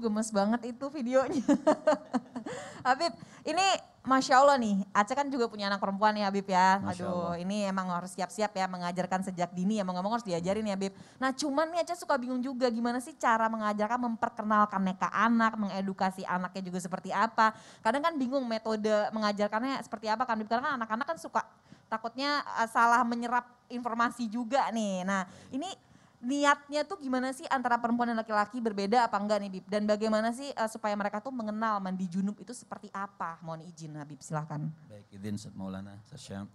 gemes banget itu videonya. Habib, ini Masya Allah nih, Aca kan juga punya anak perempuan ya Habib ya. Aduh, ini emang harus siap-siap ya mengajarkan sejak dini ya, mau ngomong harus diajarin ya Habib. Nah cuman nih Aca suka bingung juga gimana sih cara mengajarkan, memperkenalkannya ke anak, mengedukasi anaknya juga seperti apa. Kadang kan bingung metode mengajarkannya seperti apa kan Habib, karena kan anak-anak kan suka takutnya salah menyerap informasi juga nih. Nah ini niatnya tuh gimana sih antara perempuan dan laki-laki, berbeda apa enggak nih Bib? Dan bagaimana sih supaya mereka tuh mengenal mandi junub itu seperti apa? Mohon izin Habib, silahkan. Baik, izin Ustaz Maulana, Syam.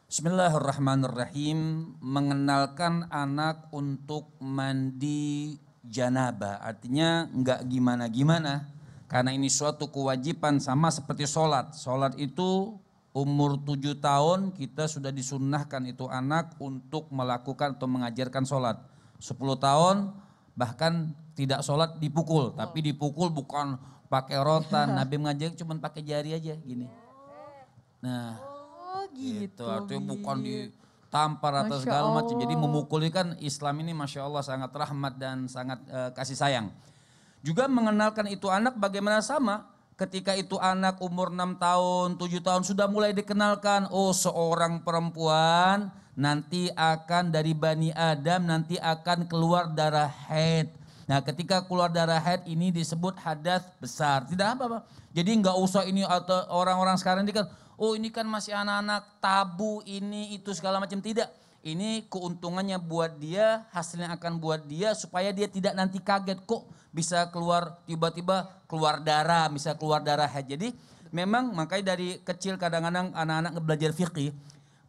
Bismillahirrahmanirrahim. Mengenalkan anak untuk mandi janabah, artinya enggak gimana-gimana. Karena ini suatu kewajiban sama seperti sholat. Sholat itu umur 7 tahun kita sudah disunnahkan itu anak untuk melakukan atau mengajarkan sholat. 10 tahun bahkan tidak sholat dipukul, tapi dipukul bukan pakai rotan. Nabi mengajar cuma pakai jari aja gini. Nah, gitu artinya bukan ditampar atau segala macam. Jadi memukul ini kan Islam ini Masya Allah sangat rahmat dan sangat kasih sayang. Juga mengenalkan itu anak bagaimana sama. Ketika itu anak umur 6 tahun, 7 tahun sudah mulai dikenalkan, oh seorang perempuan nanti akan dari Bani Adam nanti akan keluar darah haid. Nah ketika keluar darah haid ini disebut hadas besar, tidak apa-apa. Jadi nggak usah ini atau orang-orang sekarang ini kan, oh ini kan masih anak-anak tabu ini itu segala macam, tidak. Ini keuntungannya buat dia, hasilnya akan buat dia supaya dia tidak nanti kaget kok bisa keluar tiba-tiba keluar darah, bisa keluar darah haid. Jadi memang makanya dari kecil kadang-kadang anak-anak belajar fikih.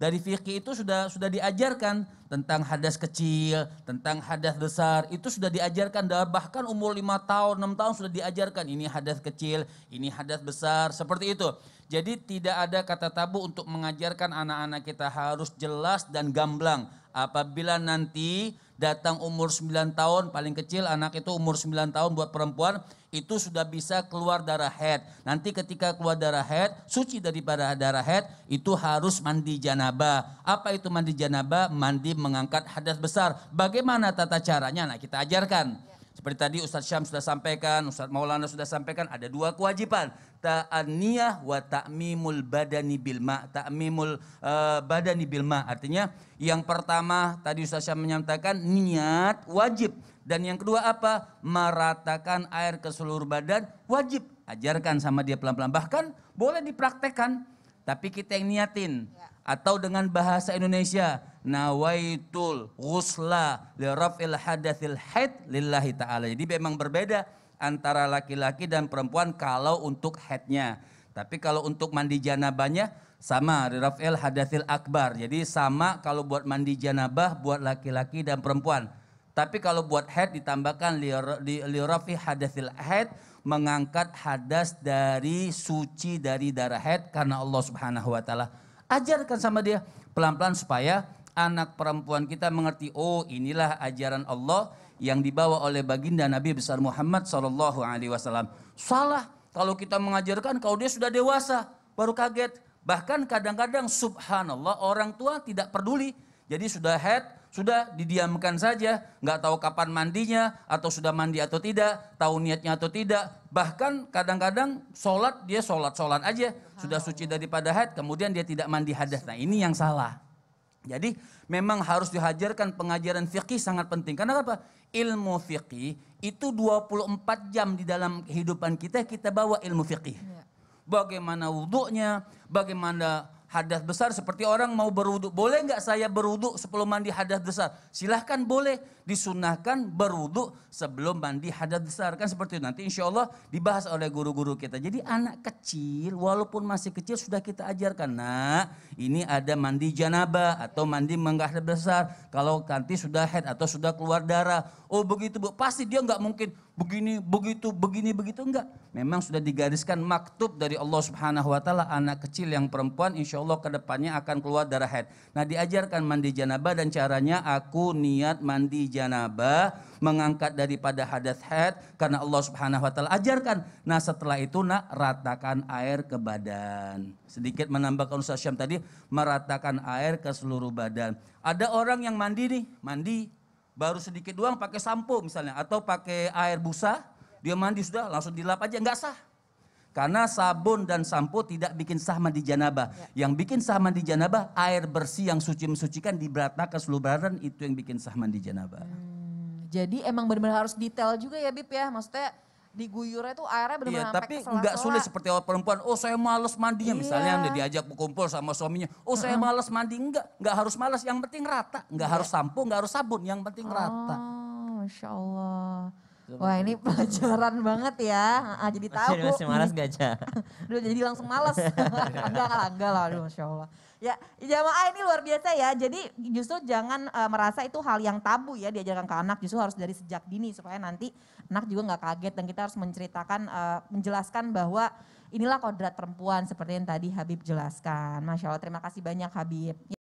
Dari fikih itu sudah diajarkan tentang hadas kecil, tentang hadas besar, itu sudah diajarkan bahkan umur 5 tahun, 6 tahun sudah diajarkan ini hadas kecil, ini hadas besar, seperti itu. Jadi tidak ada kata tabu untuk mengajarkan anak-anak kita, harus jelas dan gamblang. Apabila nanti datang umur 9 tahun, paling kecil anak itu umur 9 tahun buat perempuan, itu sudah bisa keluar darah haid. Nanti ketika keluar darah haid, suci daripada darah haid, itu harus mandi janabah. Apa itu mandi janabah? Mandi mengangkat hadas besar. Bagaimana tata caranya? Nah kita ajarkan. Seperti tadi Ustaz Syam sudah sampaikan, Ustaz Maulana sudah sampaikan, ada 2 kewajiban. Ta'aniyah wa ta'mimul badani bilma. Ta'mimul badani bilma. Artinya yang pertama tadi Ustaz Syam menyampaikan niat wajib. Dan yang kedua apa? Meratakan air ke seluruh badan wajib. Ajarkan sama dia pelan-pelan. Bahkan boleh dipraktekkan. Tapi kita yang niatin. Atau dengan bahasa Indonesia, nawaitul ghusla li raf'il hadatsil haid lillahi ta'ala. Jadi memang berbeda antara laki-laki dan perempuan kalau untuk haidnya. Tapi kalau untuk mandi janabahnya sama, li raf'il hadatsil akbar. Jadi sama kalau buat mandi janabah buat laki-laki dan perempuan. Tapi kalau buat haid ditambahkan li raf'i hadatsil haid, mengangkat hadas dari suci dari darah haid karena Allah Subhanahu wa taala. Ajarkan sama dia pelan-pelan supaya anak perempuan kita mengerti, oh inilah ajaran Allah yang dibawa oleh baginda Nabi besar Muhammad SAW. Salah kalau kita mengajarkan kalau dia sudah dewasa baru kaget. Bahkan kadang-kadang subhanallah orang tua tidak peduli. Jadi sudah haid, sudah didiamkan saja, nggak tahu kapan mandinya, atau sudah mandi atau tidak, tahu niatnya atau tidak. Bahkan kadang-kadang sholat, dia sholat aja, sudah suci daripada haid, kemudian dia tidak mandi hadas. Nah ini yang salah. Jadi memang harus dihajarkan pengajaran fikih sangat penting. Karena apa? Ilmu fikih itu 24 jam di dalam kehidupan kita bawa ilmu fikih. Bagaimana wudhunya, bagaimana hadas besar, seperti orang mau berwudu. Boleh nggak saya berwudu sebelum mandi hadas besar? Silahkan boleh, disunahkan berwudu sebelum mandi hadas besar. Kan seperti itu, nanti insya Allah dibahas oleh guru-guru kita. Jadi anak kecil walaupun masih kecil sudah kita ajarkan. Nah ini ada mandi janabah atau mandi hadas besar. Kalau nanti sudah haid atau sudah keluar darah. Oh begitu Bu, pasti dia nggak mungkin begini, begitu, enggak. Memang sudah digariskan maktub dari Allah Subhanahu wa taala, anak kecil yang perempuan insya Allah kedepannya akan keluar darah haid. Nah diajarkan mandi janabah dan caranya aku niat mandi janabah, mengangkat daripada hadas haid karena Allah Subhanahu wa taala ajarkan. Nah setelah itu nak ratakan air ke badan. Sedikit menambahkan Ustaz Syam tadi, meratakan air ke seluruh badan. Ada orang yang mandi nih, mandi baru sedikit doang pakai sampo misalnya atau pakai air busa, Dia mandi sudah langsung dilap aja, nggak sah. Karena sabun dan sampo tidak bikin sah mandi janabah. Yang bikin sah mandi janabah, air bersih yang suci mensucikan diberatakan seluruh badan, itu yang bikin sah mandi janabah. Jadi emang benar-benar harus detail juga ya Bib ya, maksudnya diguyurnya tuh airnya Iya, benar-benar tapi sampai ke nggak sela-sela. sulit seperti orang perempuan. Oh saya malas mandinya, misalnya Iya. udah diajak berkumpul sama suaminya. Oh saya malas mandi, nggak harus malas. Yang penting rata, nggak harus sampo, nggak harus sabun. Yang penting rata. Oh, Masya Allah. Wah ini pelajaran banget ya, jadi tahu. Masih malas gak, Ca? Aduh jadi langsung malas. enggak lah, aduh Masya Allah. Ya jamaah ini luar biasa ya, jadi justru jangan merasa itu hal yang tabu ya diajarkan ke anak, justru harus dari sejak dini supaya nanti anak juga nggak kaget dan kita harus menceritakan, menjelaskan bahwa inilah kodrat perempuan seperti yang tadi Habib jelaskan. Masya Allah, terima kasih banyak Habib.